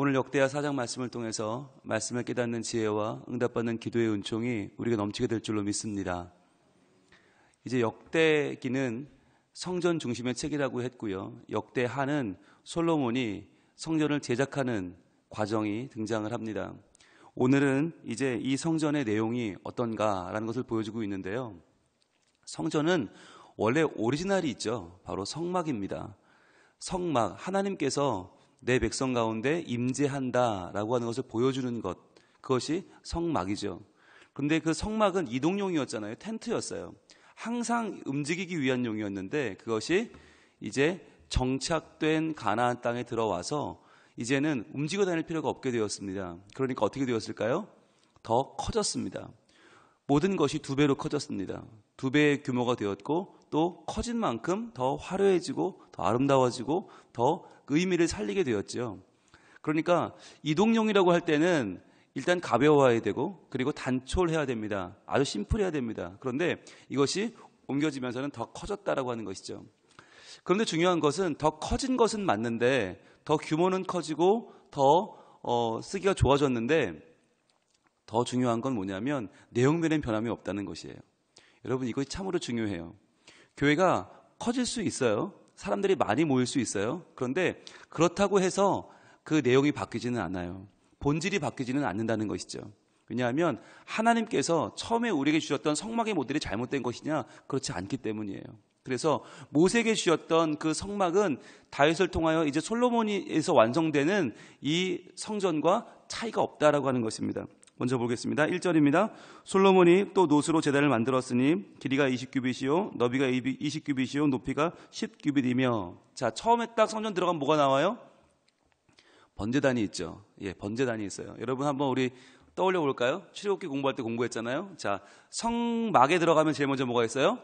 오늘 역대하 4장 말씀을 통해서 말씀을 깨닫는 지혜와 응답받는 기도의 은총이 우리가 넘치게 될 줄로 믿습니다. 이제 역대기는 성전 중심의 책이라고 했고요. 역대하는 솔로몬이 성전을 제작하는 과정이 등장을 합니다. 오늘은 이제 이 성전의 내용이 어떤가라는 것을 보여주고 있는데요. 성전은 원래 오리지널이 있죠. 바로 성막입니다. 성막, 하나님께서 내 백성 가운데 임재한다라고 하는 것을 보여주는 것, 그것이 성막이죠. 그런데 그 성막은 이동용이었잖아요. 텐트였어요. 항상 움직이기 위한 용이었는데 그것이 이제 정착된 가나안 땅에 들어와서 이제는 움직여 다닐 필요가 없게 되었습니다. 그러니까 어떻게 되었을까요? 더 커졌습니다. 모든 것이 2배로 커졌습니다. 2배의 규모가 되었고 또 커진 만큼 더 화려해지고 더 아름다워지고 더 의미를 살리게 되었죠. 그러니까 이동용이라고 할 때는 일단 가벼워야 되고 그리고 단촐해야 됩니다. 아주 심플해야 됩니다. 그런데 이것이 옮겨지면서는 더 커졌다라고 하는 것이죠. 그런데 중요한 것은 더 커진 것은 맞는데 더 규모는 커지고 더 쓰기가 좋아졌는데 더 중요한 건 뭐냐면 내용면엔 변함이 없다는 것이에요. 여러분 이것이 참으로 중요해요. 교회가 커질 수 있어요. 사람들이 많이 모일 수 있어요. 그런데 그렇다고 해서 그 내용이 바뀌지는 않아요. 본질이 바뀌지는 않는다는 것이죠. 왜냐하면 하나님께서 처음에 우리에게 주셨던 성막의 모델이 잘못된 것이냐? 그렇지 않기 때문이에요. 그래서 모세에게 주셨던 그 성막은 다윗을 통하여 이제 솔로몬에서 완성되는 이 성전과 차이가 없다라고 하는 것입니다. 먼저 보겠습니다. 1절입니다. 솔로몬이 또 노스로 제단을 만들었으니 길이가 20규빗이요 너비가 20규빗이요 높이가 10규빗이며. 자, 처음에 딱 성전 들어가면 뭐가 나와요? 번제단이 있죠. 예, 번제단이 있어요. 여러분 한번 우리 떠올려 볼까요? 출애굽기 공부할 때 공부했잖아요. 자, 성막에 들어가면 제일 먼저 뭐가 있어요?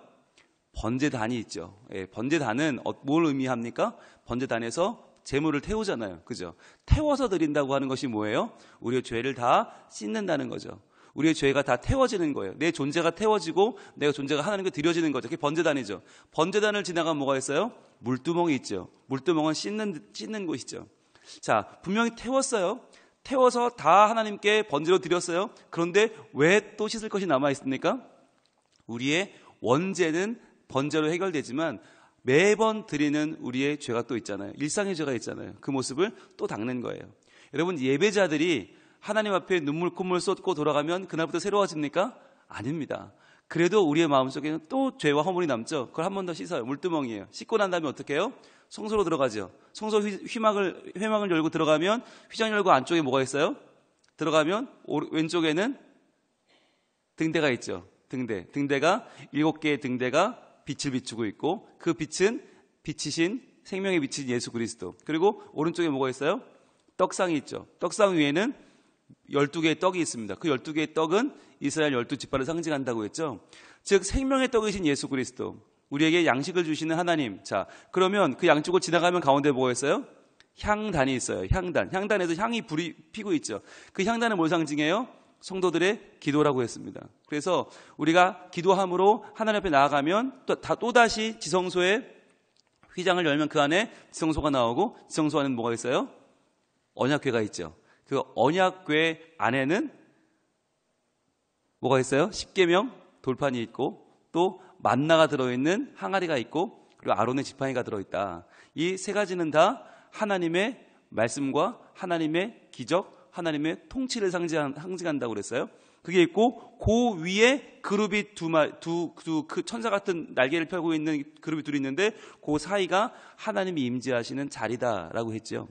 번제단이 있죠. 예, 번제단은 뭘 의미합니까? 번제단에서 제물을 태우잖아요. 그죠? 태워서 드린다고 하는 것이 뭐예요? 우리의 죄를 다 씻는다는 거죠. 우리의 죄가 다 태워지는 거예요. 내 존재가 태워지고 내가 존재가 하나님께 드려지는 거죠. 그게 번제단이죠. 번제단을 지나가면 뭐가 있어요? 물두멍이 있죠. 물두멍은 씻는 곳이죠. 자, 분명히 태웠어요. 태워서 다 하나님께 번제로 드렸어요. 그런데 왜 또 씻을 것이 남아있습니까? 우리의 원죄는 번제로 해결되지만 매번 드리는 우리의 죄가 또 있잖아요. 일상의 죄가 있잖아요. 그 모습을 또 닦는 거예요. 여러분 예배자들이 하나님 앞에 눈물 콧물 쏟고 돌아가면 그날부터 새로워집니까? 아닙니다. 그래도 우리의 마음속에는 또 죄와 허물이 남죠. 그걸 한 번 더 씻어요. 물두멍이에요. 씻고 난 다음에 어떻게 해요? 성소로 들어가죠. 성소 회막을 열고 들어가면 휘장 열고 안쪽에 뭐가 있어요? 들어가면 왼쪽에는 등대가 있죠. 등대가 7개의 등대가 빛을 비추고 있고 그 빛은 빛이신 생명의 빛인 예수 그리스도. 그리고 오른쪽에 뭐가 있어요? 떡상이 있죠. 떡상 위에는 12개의 떡이 있습니다. 그 12개의 떡은 이스라엘 12지파를 상징한다고 했죠. 즉 생명의 떡이신 예수 그리스도, 우리에게 양식을 주시는 하나님. 자, 그러면 그 양쪽을 지나가면 가운데 뭐가 있어요? 향단이 있어요. 향단에서 향이 불이 피고 있죠. 그 향단은 뭘 상징해요? 성도들의 기도라고 했습니다. 그래서 우리가 기도함으로 하나님 앞에 나아가면 또다시 지성소에 휘장을 열면 그 안에 지성소가 나오고 지성소 안에는 뭐가 있어요? 언약궤가 있죠. 그 언약궤 안에는 뭐가 있어요? 십계명 돌판이 있고 또 만나가 들어있는 항아리가 있고 그리고 아론의 지팡이가 들어있다. 이 세 가지는 다 하나님의 말씀과 하나님의 기적, 하나님의 통치를 상징한다고 그랬어요. 그게 있고 그 위에 그룹이 그 천사 같은 날개를 펴고 있는 그룹이 둘이 있는데 그 사이가 하나님이 임재하시는 자리다라고 했죠.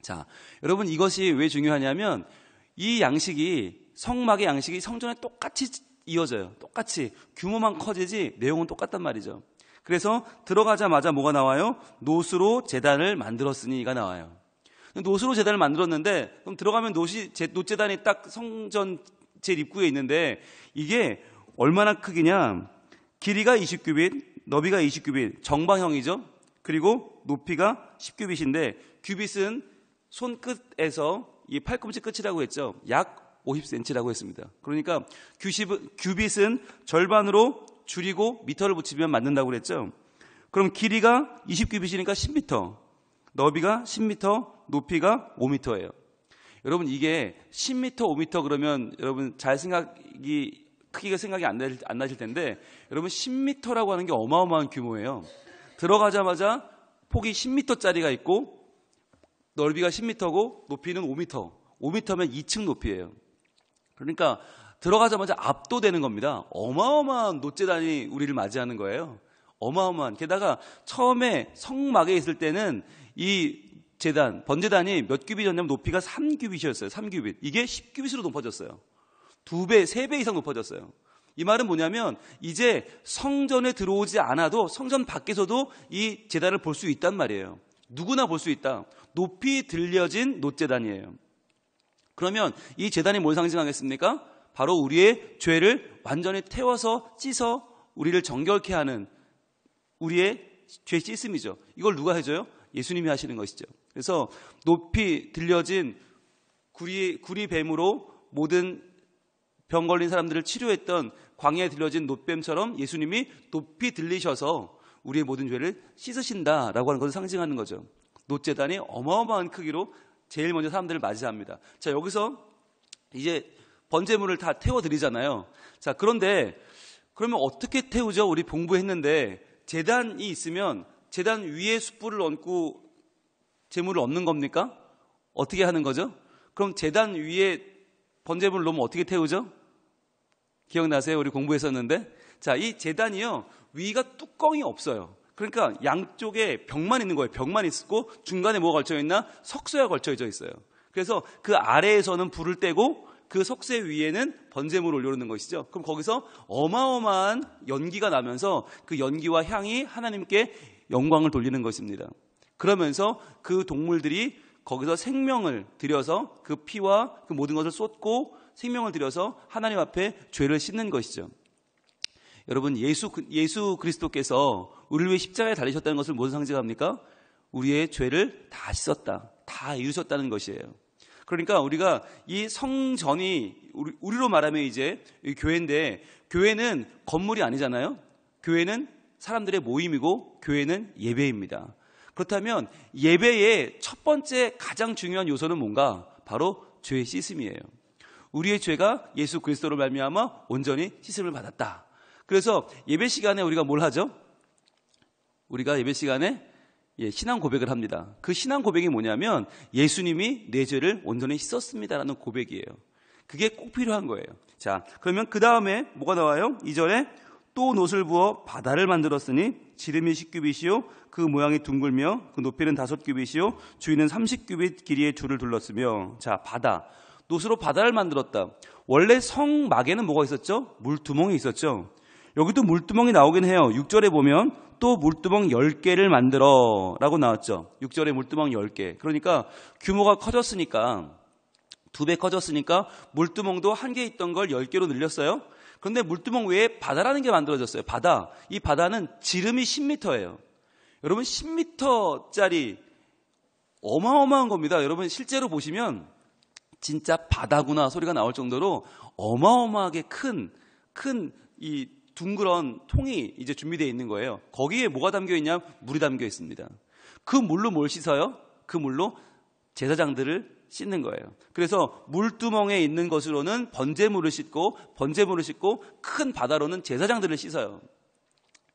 자, 여러분 이것이 왜 중요하냐면 이 양식이 성막의 양식이 성전에 똑같이 이어져요. 똑같이 규모만 커지지 내용은 똑같단 말이죠. 그래서 들어가자마자 뭐가 나와요? 노스로 제단을 만들었으니가 나와요. 노스로 제단을 만들었는데 그럼 들어가면 노제단이 딱 성전 제일 입구에 있는데 이게 얼마나 크기냐? 길이가 20규빗, 너비가 20규빗, 정방형이죠. 그리고 높이가 10규빗인데 규빗은 손끝에서 이 팔꿈치 끝이라고 했죠. 약 50cm라고 했습니다. 그러니까 규빗은 절반으로 줄이고 미터를 붙이면 맞는다고 그랬죠. 그럼 길이가 20규빗이니까 10m, 너비가 10m, 높이가 5m예요. 여러분 이게 10m, 5m 그러면 여러분 크기가 생각이 안 나실 텐데 여러분 10m라고 하는 게 어마어마한 규모예요. 들어가자마자 폭이 10m짜리가 있고 넓이가 10m고 높이는 5m. 5m면 2층 높이예요. 그러니까 들어가자마자 압도되는 겁니다. 어마어마한 노제단이 우리를 맞이하는 거예요. 어마어마한. 게다가 처음에 성막에 있을 때는 이 제단, 번제단이 몇 규빗이었냐면 높이가 3규빗이었어요. 3규빗. 이게 10규빗으로 높아졌어요. 2배, 3배 이상 높아졌어요. 이 말은 뭐냐면 이제 성전에 들어오지 않아도 성전 밖에서도 이 제단을 볼 수 있단 말이에요. 누구나 볼 수 있다. 높이 들려진 놋제단이에요. 그러면 이 제단이 뭘 상징하겠습니까? 바로 우리의 죄를 완전히 태워서 찢어 우리를 정결케 하는 우리의 죄 씻음이죠. 이걸 누가 해줘요? 예수님이 하시는 것이죠. 그래서 높이 들려진 구리뱀으로 모든 병 걸린 사람들을 치료했던 광야에 들려진 놋뱀처럼 예수님이 높이 들리셔서 우리의 모든 죄를 씻으신다라고 하는 것을 상징하는 거죠. 놋제단이 어마어마한 크기로 제일 먼저 사람들을 맞이합니다. 자, 여기서 이제 번제물을 다 태워드리잖아요. 자, 그런데 그러면 어떻게 태우죠? 우리 공부했는데 제단이 있으면 제단 위에 숯불을 얹고 제물을 얹는 겁니까? 어떻게 하는 거죠? 그럼 제단 위에 번제물을 놓으면 어떻게 태우죠? 기억나세요? 우리 공부했었는데. 자, 이 제단이요, 위가 뚜껑이 없어요. 그러니까 양쪽에 벽만 있는 거예요. 벽만 있고 중간에 뭐가 걸쳐 있나? 석쇠가 걸쳐져 있어요. 그래서 그 아래에서는 불을 떼고 그 석쇠 위에는 번제물을 올려놓는 것이죠. 그럼 거기서 어마어마한 연기가 나면서 그 연기와 향이 하나님께 영광을 돌리는 것입니다. 그러면서 그 동물들이 거기서 생명을 들여서 그 피와 그 모든 것을 쏟고 생명을 들여서 하나님 앞에 죄를 씻는 것이죠. 여러분, 예수 그리스도께서 우리를 위해 십자가에 달리셨다는 것을 무엇을 상징합니까? 우리의 죄를 다 씻었다, 다 이루셨다는 것이에요. 그러니까 우리가 이 성전이 우리로 말하면 이제 교회인데, 교회는 건물이 아니잖아요. 교회는 사람들의 모임이고 교회는 예배입니다. 그렇다면 예배의 첫 번째 가장 중요한 요소는 뭔가? 바로 죄 씻음이에요. 우리의 죄가 예수 그리스도로 말미암아 온전히 씻음을 받았다. 그래서 예배 시간에 우리가 뭘 하죠? 우리가 예배 시간에 신앙 고백을 합니다. 그 신앙 고백이 뭐냐면 예수님이 내 죄를 온전히 씻었습니다라는 고백이에요. 그게 꼭 필요한 거예요. 자, 그러면 그 다음에 뭐가 나와요? 2절에 또 놋을 부어 바다를 만들었으니 지름이 10규빗이요 그 모양이 둥글며 그 높이는 5규빗이요 주위는 30규빗 길이의 줄을 둘렀으며. 자, 바다. 놋으로 바다를 만들었다. 원래 성막에는 뭐가 있었죠? 물두멍이 있었죠. 여기도 물두멍이 나오긴 해요. 6절에 보면 또 물두멍 10개를 만들어 라고 나왔죠. 6절에 물두멍 10개. 그러니까 규모가 커졌으니까, 2배 커졌으니까 물두멍도 1개 있던 걸 10개로 늘렸어요. 그런데 물두멍 외에 바다라는 게 만들어졌어요. 바다. 이 바다는 지름이 10m예요. 여러분, 10m짜리 어마어마한 겁니다. 여러분, 실제로 보시면 진짜 바다구나 소리가 나올 정도로 어마어마하게 큰 이 둥그런 통이 이제 준비되어 있는 거예요. 거기에 뭐가 담겨 있냐? 물이 담겨 있습니다. 그 물로 뭘 씻어요? 그 물로 제사장들을 씻는 거예요. 그래서 물두멍에 있는 것으로는 번제물을 씻고 큰 바다로는 제사장들을 씻어요.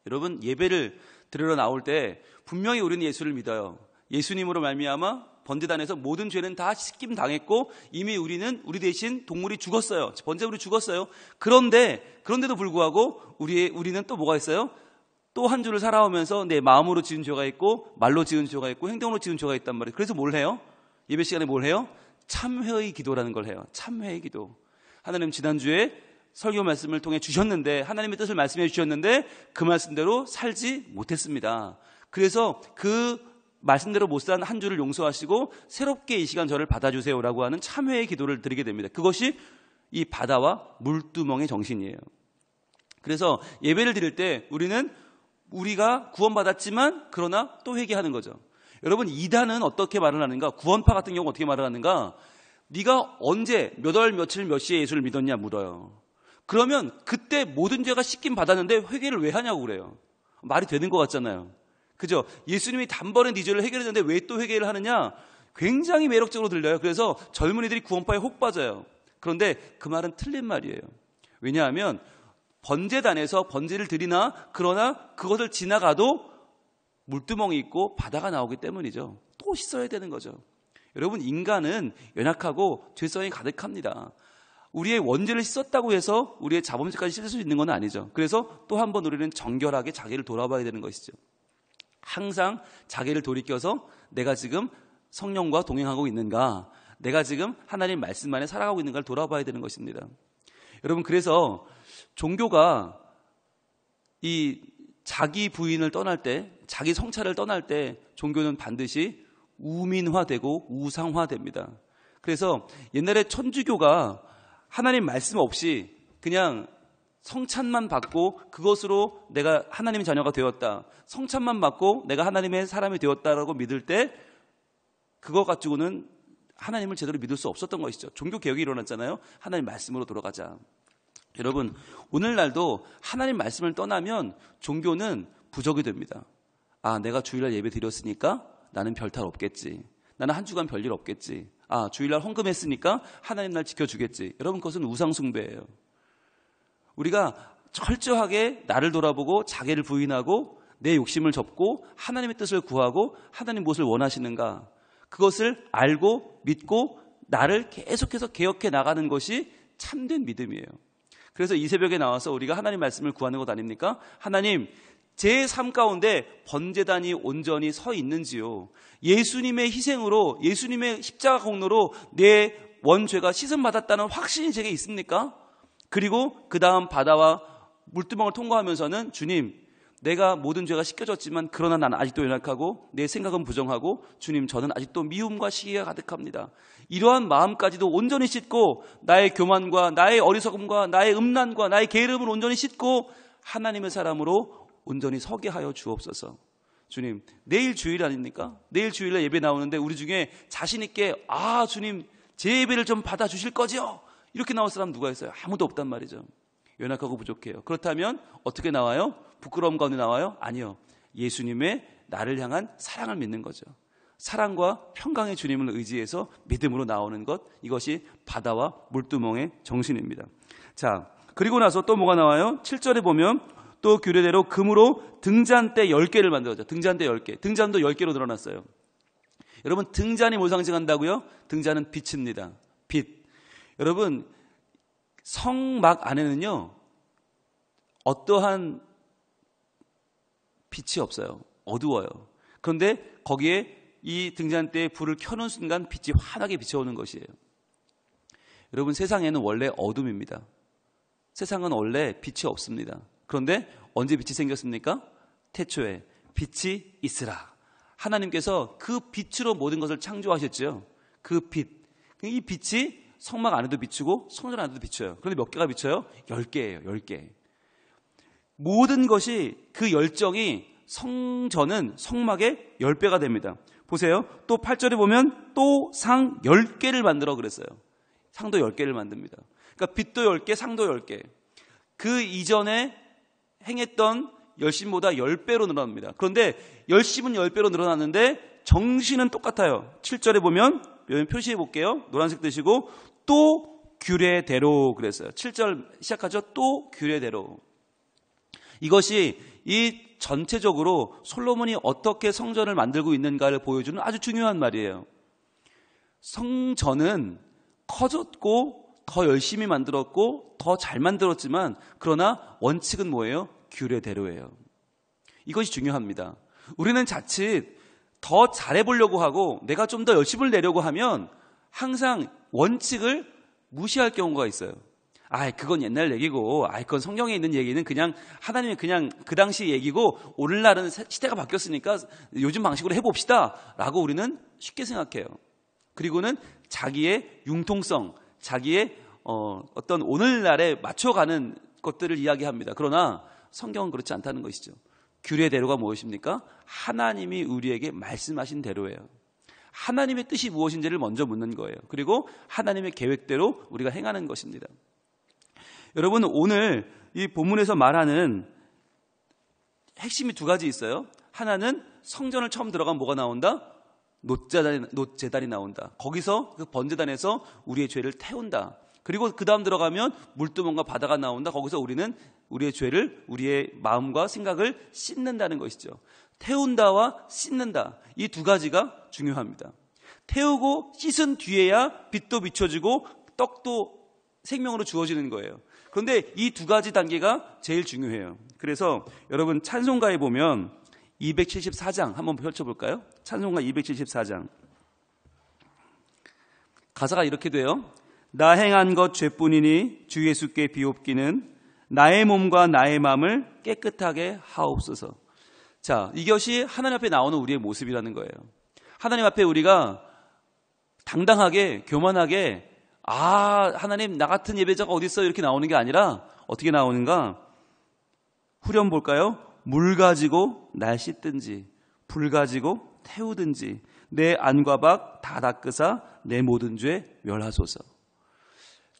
여러분, 예배를 드리러 나올 때 분명히 우리는 예수를 믿어요. 예수님으로 말미암아 번제단에서 모든 죄는 다 씻김 당했고 이미 우리는 우리 대신 동물이 죽었어요. 번제물이 죽었어요. 그런데도 불구하고 우리는 또 뭐가 있어요? 또 한 주를 살아오면서 내 마음으로 지은 죄가 있고 말로 지은 죄가 있고 행동으로 지은 죄가 있단 말이에요. 그래서 뭘 해요? 예배 시간에 뭘 해요? 참회의 기도라는 걸 해요. 참회의 기도. 하나님, 지난주에 설교 말씀을 통해 주셨는데, 하나님의 뜻을 말씀해 주셨는데 그 말씀대로 살지 못했습니다. 그래서 그 말씀대로 못 산 한 주를 용서하시고 새롭게 이 시간 저를 받아주세요라고 하는 참회의 기도를 드리게 됩니다. 그것이 이 바다와 물두멍의 정신이에요. 그래서 예배를 드릴 때 우리가 구원받았지만 그러나 또 회개하는 거죠. 여러분, 이단은 어떻게 말을 하는가? 구원파 같은 경우 어떻게 말을 하는가? 네가 언제 몇 월 며칠 몇 시에 예수를 믿었냐 물어요. 그러면 그때 모든 죄가 씻김 받았는데 회개를 왜 하냐고 그래요. 말이 되는 것 같잖아요. 그죠? 예수님이 단번에 네 죄를 해결했는데 왜 또 회개를 하느냐? 굉장히 매력적으로 들려요. 그래서 젊은이들이 구원파에 혹 빠져요. 그런데 그 말은 틀린 말이에요. 왜냐하면 번제단에서 번제를 드리나 그러나 그것을 지나가도 물두멍이 있고 바다가 나오기 때문이죠. 또 씻어야 되는 거죠. 여러분, 인간은 연약하고 죄성이 가득합니다. 우리의 원죄를 씻었다고 해서 우리의 자범죄까지 씻을 수 있는 건 아니죠. 그래서 또 한 번 우리는 정결하게 자기를 돌아봐야 되는 것이죠. 항상 자기를 돌이켜서 내가 지금 성령과 동행하고 있는가, 내가 지금 하나님 말씀 안에 살아가고 있는가를 돌아봐야 되는 것입니다. 여러분, 그래서 종교가 이 자기 부인을 떠날 때, 자기 성찰을 떠날 때 종교는 반드시 우민화되고 우상화됩니다. 그래서 옛날에 천주교가 하나님 말씀 없이 그냥 성찬만 받고 그것으로 내가 하나님의 자녀가 되었다, 성찬만 받고 내가 하나님의 사람이 되었다라고 믿을 때 그거 가지고는 하나님을 제대로 믿을 수 없었던 것이죠. 종교개혁이 일어났잖아요. 하나님 말씀으로 돌아가자. 여러분, 오늘날도 하나님 말씀을 떠나면 종교는 부족이 됩니다. 아, 내가 주일날 예배 드렸으니까 나는 별탈 없겠지. 나는 한 주간 별일 없겠지. 아, 주일날 헌금했으니까 하나님 날 지켜주겠지. 여러분, 그것은 우상숭배예요. 우리가 철저하게 나를 돌아보고 자기를 부인하고 내 욕심을 접고 하나님의 뜻을 구하고 하나님 무엇을 원하시는가, 그것을 알고 믿고 나를 계속해서 개혁해 나가는 것이 참된 믿음이에요. 그래서 이 새벽에 나와서 우리가 하나님 말씀을 구하는 것 아닙니까? 하나님, 제 삶 가운데 번제단이 온전히 서 있는지요? 예수님의 희생으로, 예수님의 십자가 공로로 내 원죄가 씻음받았다는 확신이 제게 있습니까? 그리고 그 다음 바다와 물두멍을 통과하면서는 주님, 내가 모든 죄가 씻겨졌지만 그러나 나는 아직도 연약하고 내 생각은 부정하고 주님, 저는 아직도 미움과 시기가 가득합니다. 이러한 마음까지도 온전히 씻고 나의 교만과 나의 어리석음과 나의 음란과 나의 게으름을 온전히 씻고 하나님의 사람으로 온전히 서게 하여 주옵소서. 주님, 내일 주일 아닙니까? 내일 주일에 예배 나오는데 우리 중에 자신 있게 아, 주님, 제 예배를 좀 받아주실 거죠? 이렇게 나올 사람 누가 있어요? 아무도 없단 말이죠. 연약하고 부족해요. 그렇다면 어떻게 나와요? 부끄러움 가운데 나와요? 아니요. 예수님의 나를 향한 사랑을 믿는 거죠. 사랑과 평강의 주님을 의지해서 믿음으로 나오는 것, 이것이 바다와 물두멍의 정신입니다. 자, 그리고 나서 또 뭐가 나와요? 7절에 보면 또 규례대로 금으로 등잔대 10개를 만들었죠. 등잔대 10개. 등잔도 10개로 늘어났어요. 여러분, 등잔이 뭘 상징한다고요? 등잔은 빛입니다. 빛. 여러분, 성막 안에는요, 어떠한 빛이 없어요. 어두워요. 그런데 거기에 이 등잔대에 불을 켜놓은 순간 빛이 환하게 비춰오는 것이에요. 여러분, 세상에는 원래 어둠입니다. 세상은 원래 빛이 없습니다. 그런데 언제 빛이 생겼습니까? 태초에 빛이 있으라. 하나님께서 그 빛으로 모든 것을 창조하셨죠. 그 빛. 이 빛이 성막 안에도 비추고 성전 안에도 비춰요. 그런데 몇 개가 비춰요? 10개예요. 10개. 모든 것이 그 열정이 성전은 성막의 10배가 됩니다. 보세요. 또 8절에 보면 또 상 10개를 만들어 그랬어요. 상도 10개를 만듭니다. 그러니까 빛도 10개, 상도 10개. 그 이전에 행했던 열심보다 10배로 늘어납니다. 그런데 열심은 10배로 늘어났는데 정신은 똑같아요. 7절에 보면 표시해 볼게요. 노란색 뜨시고 또 규례대로 그랬어요. 7절 시작하죠. 또 규례대로. 이것이 이 전체적으로 솔로몬이 어떻게 성전을 만들고 있는가를 보여주는 아주 중요한 말이에요. 성전은 커졌고 더 열심히 만들었고 더 잘 만들었지만 그러나 원칙은 뭐예요? 규례대로예요. 이것이 중요합니다. 우리는 자칫 더 잘해보려고 하고 내가 좀 더 열심을 내려고 하면 항상 원칙을 무시할 경우가 있어요. 그건 옛날 얘기고, 그건 성경에 있는 얘기는 그냥 하나님의 그냥 그 당시 얘기고 오늘날은 시대가 바뀌었으니까 요즘 방식으로 해봅시다 라고 우리는 쉽게 생각해요. 그리고는 자기의 융통성, 자기의 어떤 오늘날에 맞춰가는 것들을 이야기합니다. 그러나 성경은 그렇지 않다는 것이죠. 규례대로가 무엇입니까? 하나님이 우리에게 말씀하신 대로예요. 하나님의 뜻이 무엇인지를 먼저 묻는 거예요. 그리고 하나님의 계획대로 우리가 행하는 것입니다. 여러분, 오늘 이 본문에서 말하는 핵심이 두 가지 있어요. 하나는 성전을 처음 들어가면 뭐가 나온다? 놋제단이 나온다. 거기서 그 번제단에서 우리의 죄를 태운다. 그리고 그 다음 들어가면 물두멍과 바다가 나온다. 거기서 우리는 우리의 죄를, 우리의 마음과 생각을 씻는다는 것이죠. 태운다와 씻는다. 이 두 가지가 중요합니다. 태우고 씻은 뒤에야 빛도 비춰지고 떡도 생명으로 주어지는 거예요. 그런데 이 두 가지 단계가 제일 중요해요. 그래서 여러분 찬송가에 보면 274장 한번 펼쳐볼까요? 찬송가 274장. 가사가 이렇게 돼요. 나 행한 것 죄뿐이니 주 예수께 비옵기는 나의 몸과 나의 마음을 깨끗하게 하옵소서. 자, 이것이 하나님 앞에 나오는 우리의 모습이라는 거예요. 하나님 앞에 우리가 당당하게, 교만하게 하나님 나 같은 예배자가 어디 있어요? 이렇게 나오는 게 아니라 어떻게 나오는가? 후렴 볼까요? 물 가지고 날 씻든지 불 가지고 태우든지 내 안과 밖 다 닦으사 내 모든 죄 멸하소서.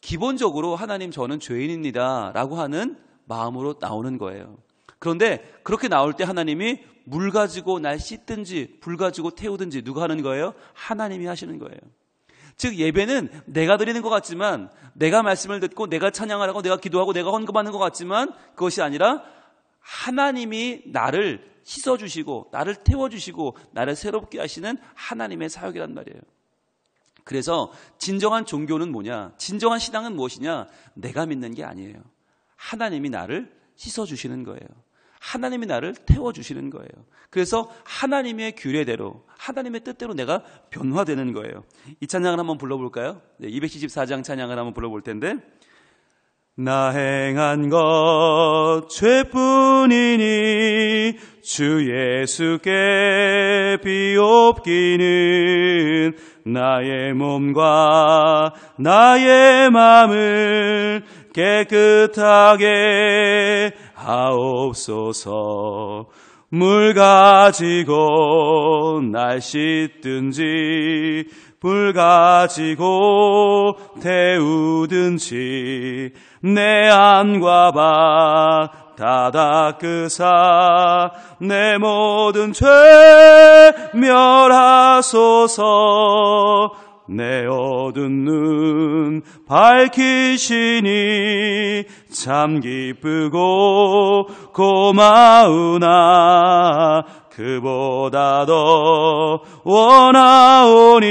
기본적으로 하나님 저는 죄인입니다 라고 하는 마음으로 나오는 거예요. 그런데 그렇게 나올 때 하나님이 물 가지고 날 씻든지 불 가지고 태우든지 누가 하는 거예요? 하나님이 하시는 거예요. 즉 예배는 내가 드리는 것 같지만, 내가 말씀을 듣고 내가 찬양을 하고 내가 기도하고 내가 헌금하는 것 같지만 그것이 아니라 하나님이 나를 씻어주시고 나를 태워주시고 나를 새롭게 하시는 하나님의 사역이란 말이에요. 그래서 진정한 종교는 뭐냐? 진정한 신앙은 무엇이냐? 내가 믿는 게 아니에요. 하나님이 나를 씻어주시는 거예요. 하나님이 나를 태워주시는 거예요. 그래서 하나님의 규례대로, 하나님의 뜻대로 내가 변화되는 거예요. 이 찬양을 한번 불러볼까요? 274장 찬양을 한번 불러볼 텐데, 나 행한 것 죄뿐이니 주 예수께 비옵기는 나의 몸과 나의 마음을 깨끗하게 하옵소서. 물 가지고 날 씻든지 불 가지고 태우든지 내 안과 밖 다 닦으사 내 모든 죄 멸하소서. 내 어두운 눈 밝히시니 참 기쁘고 고마우나 그보다 더 원하오니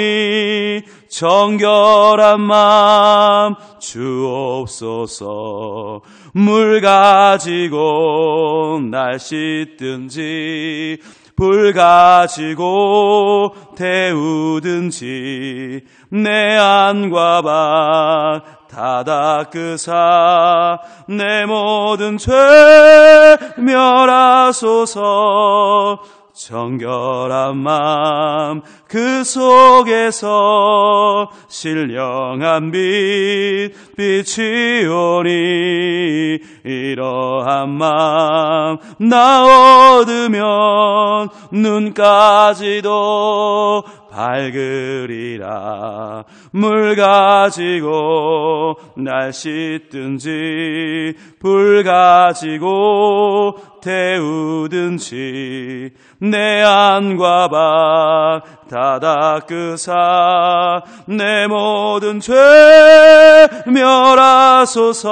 정결한 마음 주옵소서. 물 가지고 날 씻든지 불 가지고 태우든지 내 안과 밖 다 닦으사 내 모든 죄 멸하소서. 정결한 마음 그 속에서 신령한 빛 비치오니 이러한 마음 나 얻으면 눈까지도 밝으리라. 물 가지고 날 씻든지 불 가지고 태우든지 내 안과 밖 다 닦으사 내 모든 죄 멸하소서.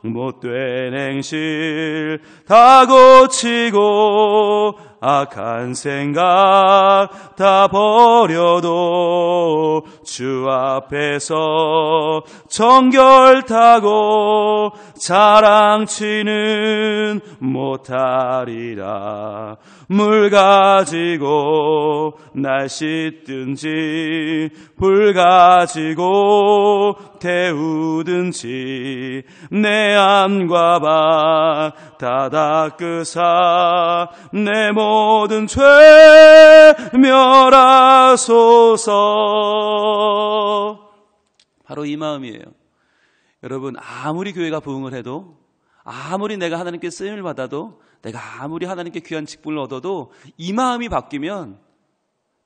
못된 행실 다 고치고 악한 생각 다 버려도 주 앞에서 정결타고 자랑치는 못하리라. 물 가지고 날 씻든지 불 가지고 태우든지 내 안과 밖 다 닦으사 내 모든 죄 멸하소서. 바로 이 마음이에요. 여러분, 아무리 교회가 부흥을 해도, 아무리 내가 하나님께 쓰임을 받아도, 내가 아무리 하나님께 귀한 직분을 얻어도 이 마음이 바뀌면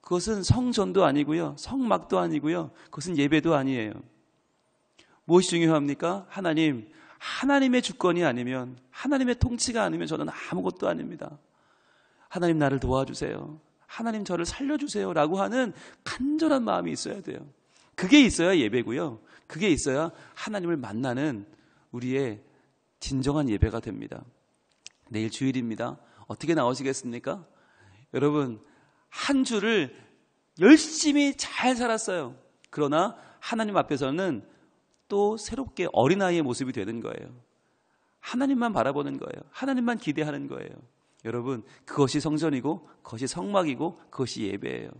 그것은 성전도 아니고요, 성막도 아니고요, 그것은 예배도 아니에요. 무엇이 중요합니까? 하나님의 주권이 아니면, 하나님의 통치가 아니면 저는 아무것도 아닙니다. 하나님 나를 도와주세요. 하나님 저를 살려주세요 라고 하는 간절한 마음이 있어야 돼요. 그게 있어야 예배고요. 그게 있어야 하나님을 만나는 우리의 진정한 예배가 됩니다. 내일 주일입니다. 어떻게 나오시겠습니까? 여러분, 한 주를 열심히 잘 살았어요. 그러나 하나님 앞에서는 또 새롭게 어린아이의 모습이 되는 거예요. 하나님만 바라보는 거예요. 하나님만 기대하는 거예요. 여러분, 그것이 성전이고 그것이 성막이고 그것이 예배예요.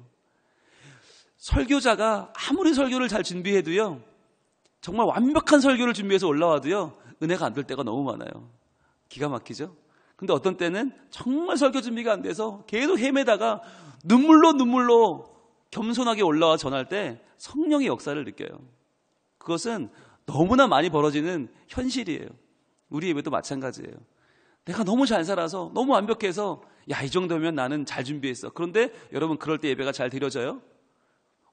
설교자가 아무리 설교를 잘 준비해도요, 정말 완벽한 설교를 준비해서 올라와도요, 은혜가 안 될 때가 너무 많아요. 기가 막히죠? 근데 어떤 때는 정말 설교 준비가 안 돼서 계속 헤매다가 눈물로 겸손하게 올라와 전할 때 성령의 역사를 느껴요. 그것은 너무나 많이 벌어지는 현실이에요. 우리 예배도 마찬가지예요. 내가 너무 잘 살아서 너무 완벽해서 야, 이 정도면 나는 잘 준비했어. 그런데 여러분, 그럴 때 예배가 잘 드려져요?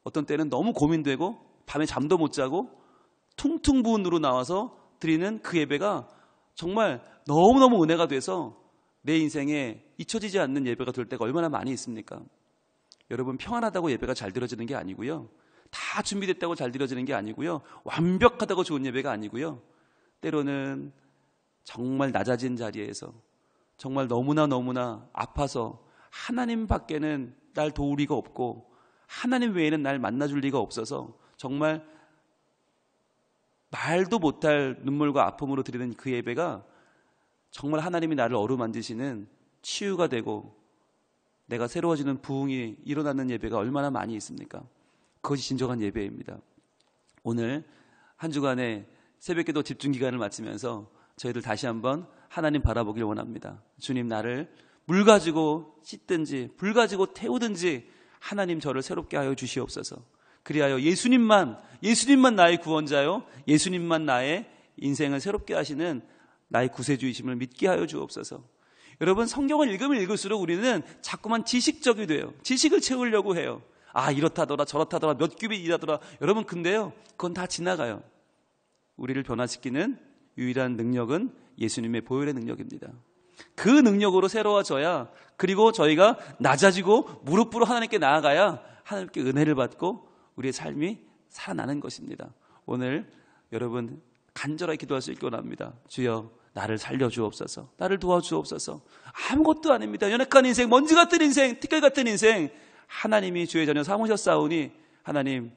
어떤 때는 너무 고민되고 밤에 잠도 못 자고 퉁퉁 부은 눈으로 나와서 드리는 그 예배가 정말 너무너무 은혜가 돼서 내 인생에 잊혀지지 않는 예배가 될 때가 얼마나 많이 있습니까? 여러분, 평안하다고 예배가 잘 드려지는 게 아니고요, 다 준비됐다고 잘 드려지는 게 아니고요, 완벽하다고 좋은 예배가 아니고요, 때로는 정말 낮아진 자리에서 정말 너무나 아파서 하나님 밖에는 날 도울 리가 없고 하나님 외에는 날 만나줄 리가 없어서 정말 말도 못할 눈물과 아픔으로 드리는 그 예배가 정말 하나님이 나를 어루만지시는 치유가 되고 내가 새로워지는 부흥이 일어나는 예배가 얼마나 많이 있습니까? 그것이 진정한 예배입니다. 오늘 한 주간의 새벽기도 집중기간을 마치면서 저희들 다시 한번 하나님 바라보길 원합니다. 주님, 나를 물 가지고 씻든지 불 가지고 태우든지 하나님 저를 새롭게 하여 주시옵소서. 그리하여 예수님만 나의 구원자요, 예수님만 나의 인생을 새롭게 하시는 나의 구세주이심을 믿게 하여 주옵소서. 여러분, 성경을 읽으면 읽을수록 우리는 자꾸만 지식적이 돼요. 지식을 채우려고 해요. 아, 이렇다더라 저렇다더라 몇 규빗이라더라. 여러분, 근데요, 그건 다 지나가요. 우리를 변화시키는 유일한 능력은 예수님의 보혈의 능력입니다. 그 능력으로 새로워져야, 그리고 저희가 낮아지고 무릎 꿇어 하나님께 나아가야 하나님께 은혜를 받고 우리의 삶이 살아나는 것입니다. 오늘 여러분 간절하게 기도할 수 있기 원합니다. 주여, 나를 살려주옵소서. 나를 도와주옵소서. 아무것도 아닙니다. 연약한 인생, 먼지 같은 인생, 티끌 같은 인생, 하나님이 주의 자녀 삼으셨사오니 하나님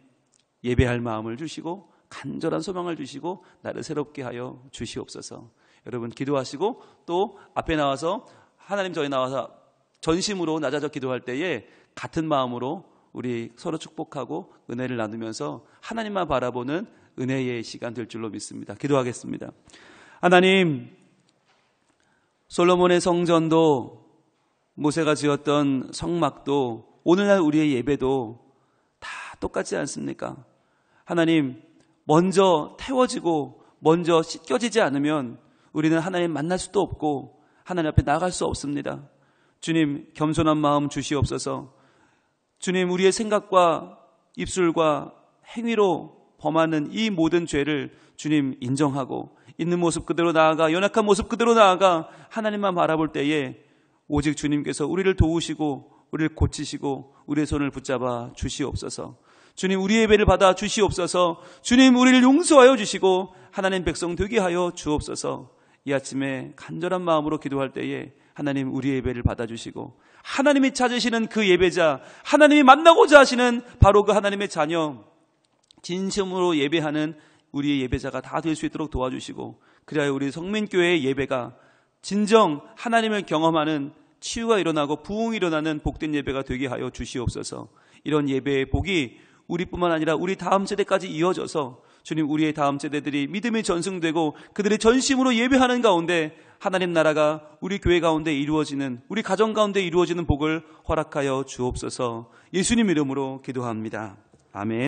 예배할 마음을 주시고 간절한 소망을 주시고 나를 새롭게 하여 주시옵소서. 여러분 기도하시고 또 앞에 나와서 하나님 저희 나와서 전심으로 낮아져 기도할 때에 같은 마음으로 우리 서로 축복하고 은혜를 나누면서 하나님만 바라보는 은혜의 시간 될 줄로 믿습니다. 기도하겠습니다. 하나님, 솔로몬의 성전도 모세가 지었던 성막도 오늘날 우리의 예배도 다 똑같지 않습니까? 하나님, 먼저 태워지고 먼저 씻겨지지 않으면 우리는 하나님 만날 수도 없고 하나님 앞에 나갈 수 없습니다. 주님, 겸손한 마음 주시옵소서. 주님, 우리의 생각과 입술과 행위로 범하는 이 모든 죄를 주님 인정하고 있는 모습 그대로 나아가, 연약한 모습 그대로 나아가 하나님만 바라볼 때에 오직 주님께서 우리를 도우시고 우리를 고치시고 우리의 손을 붙잡아 주시옵소서. 주님, 우리의 예배를 받아 주시옵소서. 주님, 우리를 용서하여 주시고 하나님 백성 되게 하여 주옵소서. 이 아침에 간절한 마음으로 기도할 때에 하나님 우리의 예배를 받아주시고 하나님이 찾으시는 그 예배자, 하나님이 만나고자 하시는 바로 그 하나님의 자녀, 진심으로 예배하는 우리의 예배자가 다 될 수 있도록 도와주시고, 그래야 우리 성민교회의 예배가 진정 하나님을 경험하는 치유가 일어나고 부흥이 일어나는 복된 예배가 되게 하여 주시옵소서. 이런 예배의 복이 우리뿐만 아니라 우리 다음 세대까지 이어져서 주님, 우리의 다음 세대들이 믿음이 전승되고 그들의 전심으로 예배하는 가운데 하나님 나라가 우리 교회 가운데 이루어지는, 우리 가정 가운데 이루어지는 복을 허락하여 주옵소서. 예수님 이름으로 기도합니다. 아멘.